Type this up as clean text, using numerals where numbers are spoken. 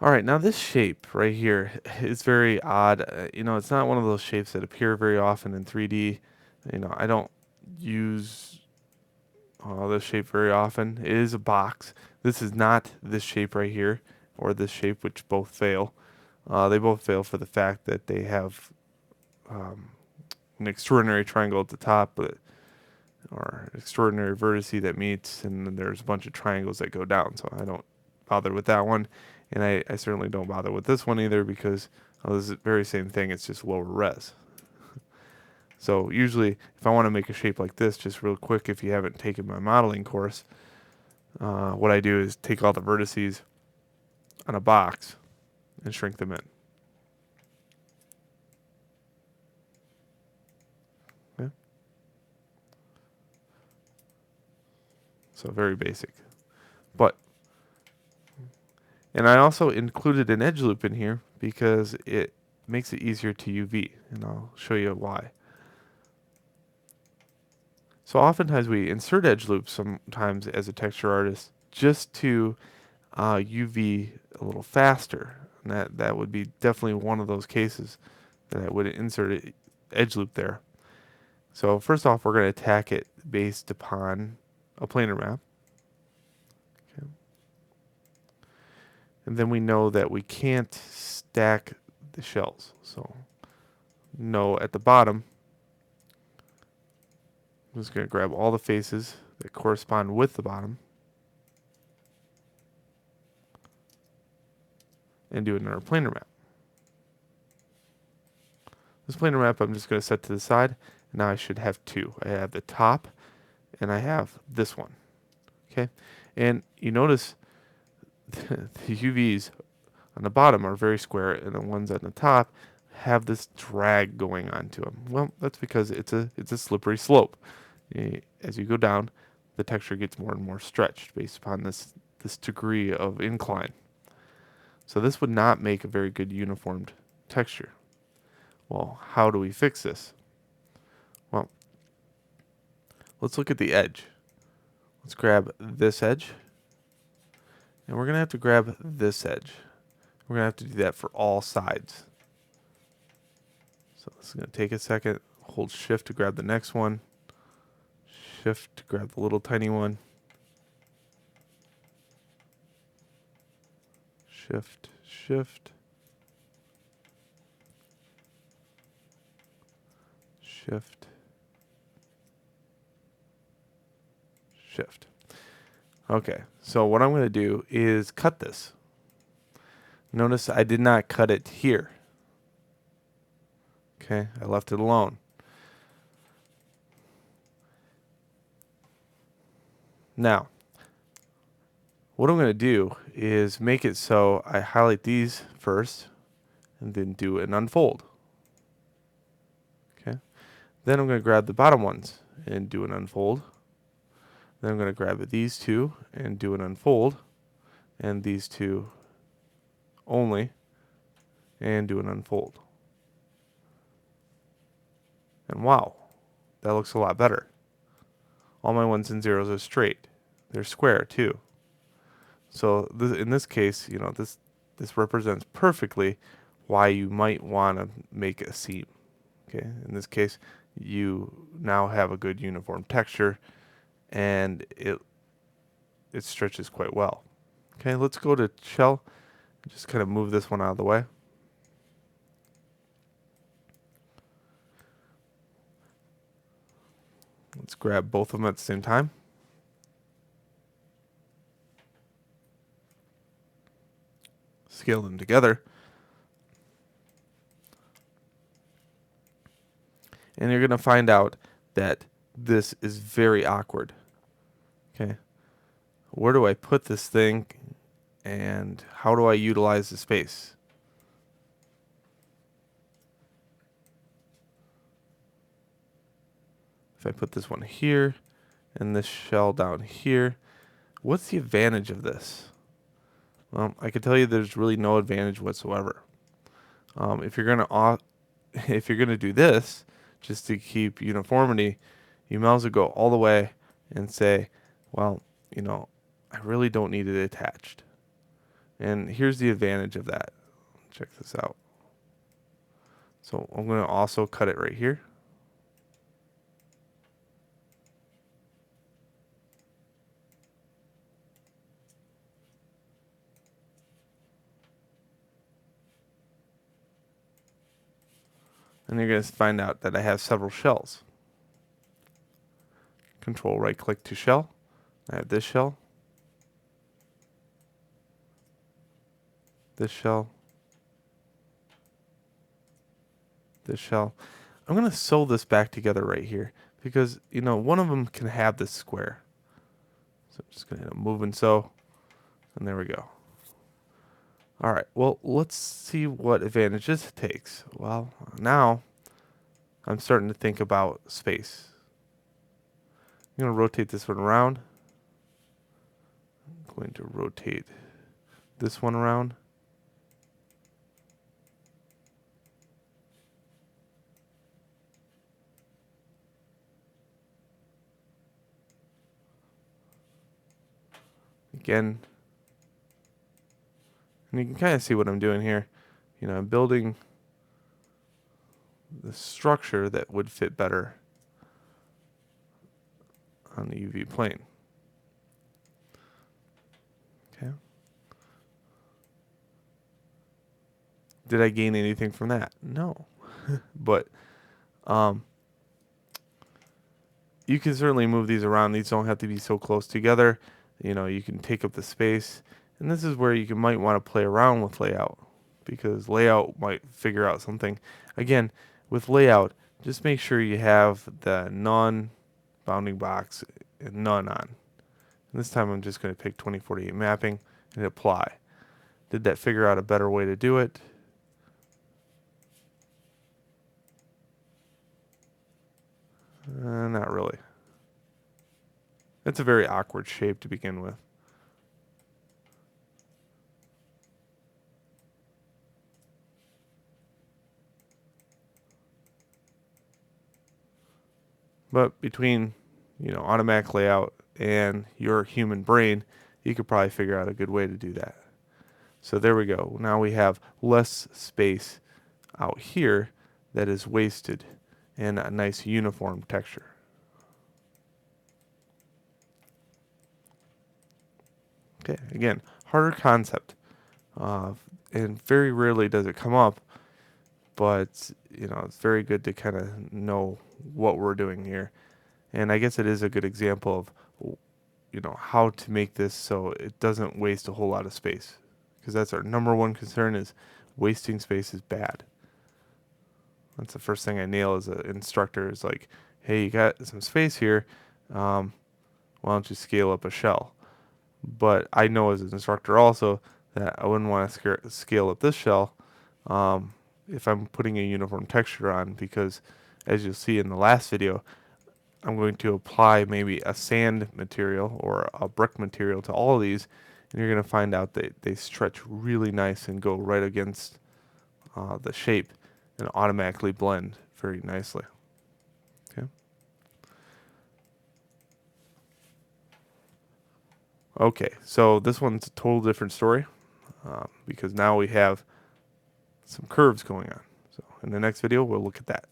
All right, now this shape right here is very odd. It's not one of those shapes that appear very often in 3D. I don't use this shape very often. It is a box. This is not this shape right here or this shape, which both fail. They both fail for the fact that they have um, an extraordinary triangle at the top, or extraordinary vertice that meets, and then there's a bunch of triangles that go down. So I don't bother with that one, and I certainly don't bother with this one either because this is the very same thing. It's just lower res. So usually, if I want to make a shape like this, just real quick, if you haven't taken my modeling course, what I do is take all the vertices on a box and shrink them in. Okay? So very basic. But and I also included an edge loop in here because it makes it easier to UV, and I'll show you why. So oftentimes we insert edge loops sometimes as a texture artist just to UV a little faster. And that would be definitely one of those cases that I would insert an edge loop there. So first off, we're going to attack it based upon a planar map. Okay. And then we know that we can't stack the shells. So no, at the bottom, I'm just going to grab all the faces that correspond with the bottom and do another planar map. This planar map I'm just going to set to the side. And now I should have two. I have the top and I have this one. Okay. And you notice the UVs on the bottom are very square and the ones on the top have this drag going onto them. Well, that's because it's a slippery slope. As you go down, the texture gets more and more stretched based upon this degree of incline. So this would not make a very good uniformed texture. Well, how do we fix this? Well, let's look at the edge. Let's grab this edge. And we're going to have to grab this edge. We're going to have to do that for all sides. So this is going to take a second. Hold shift to grab the next one. Shift to grab the little tiny one. Shift, shift. Shift. Shift. Okay, so what I'm going to do is cut this. Notice I did not cut it here. Okay, I left it alone. Now, what I'm going to do is make it so I highlight these first and then do an unfold. Okay, then I'm going to grab the bottom ones and do an unfold. Then I'm going to grab these two and do an unfold, and these two only, and do an unfold. And wow, that looks a lot better. All my ones and zeros are straight. They're square too. So in this case, this represents perfectly why you might want to make a seam. Okay, in this case, you now have a good uniform texture, and it stretches quite well. Okay, let's go to shell. Just kind of move this one out of the way. Let's grab both of them at the same time. Scale them together. And you're going to find out that this is very awkward. Okay, where do I put this thing, and how do I utilize the space? If I put this one here and this shell down here, what's the advantage of this? Well, I can tell you there's really no advantage whatsoever. If you're gonna do this just to keep uniformity, you might as well go all the way and say, well, I really don't need it attached. And here's the advantage of that. Check this out. So I'm going to also cut it right here. And you're going to find out that I have several shells. Control right click to shell. I have this shell, this shell, this shell. I'm going to sew this back together right here because, one of them can have this square. So I'm just going to move and sew, and there we go. All right, well, let's see what advantages it takes. Well, now I'm starting to think about space. I'm going to rotate this one around. I'm going to rotate this one around. Again, and you can kind of see what I'm doing here. I'm building the structure that would fit better on the UV plane. Okay. Did I gain anything from that? No. But you can certainly move these around. These don't have to be so close together. You can take up the space. And this is where you might want to play around with layout, because layout might figure out something. Again, with layout, just make sure you have the non-bounding box and none on. And this time I'm just going to pick 2048 mapping and apply. Did that figure out a better way to do it? Not really. It's a very awkward shape to begin with. But between, automatic layout and your human brain, you could probably figure out a good way to do that. So there we go. Now we have less space out here that is wasted and a nice uniform texture. Okay, again, harder concept. And very rarely does it come up, but it's very good to kind of know what we're doing here. And I guess it is a good example of how to make this so it doesn't waste a whole lot of space, because that's our number one concern, is wasting space is bad. That's the first thing I nail as an instructor, is like, hey, you got some space here, why don't you scale up a shell? But I know as an instructor also that I wouldn't want to scale up this shell if I'm putting a uniform texture on, because as you'll see in the last video, I'm going to apply maybe a sand material or a brick material to all of these, and you're going to find out that they stretch really nice and go right against the shape and automatically blend very nicely. Okay. Okay, so this one's a total different story because now we have some curves going on. So in the next video, we'll look at that.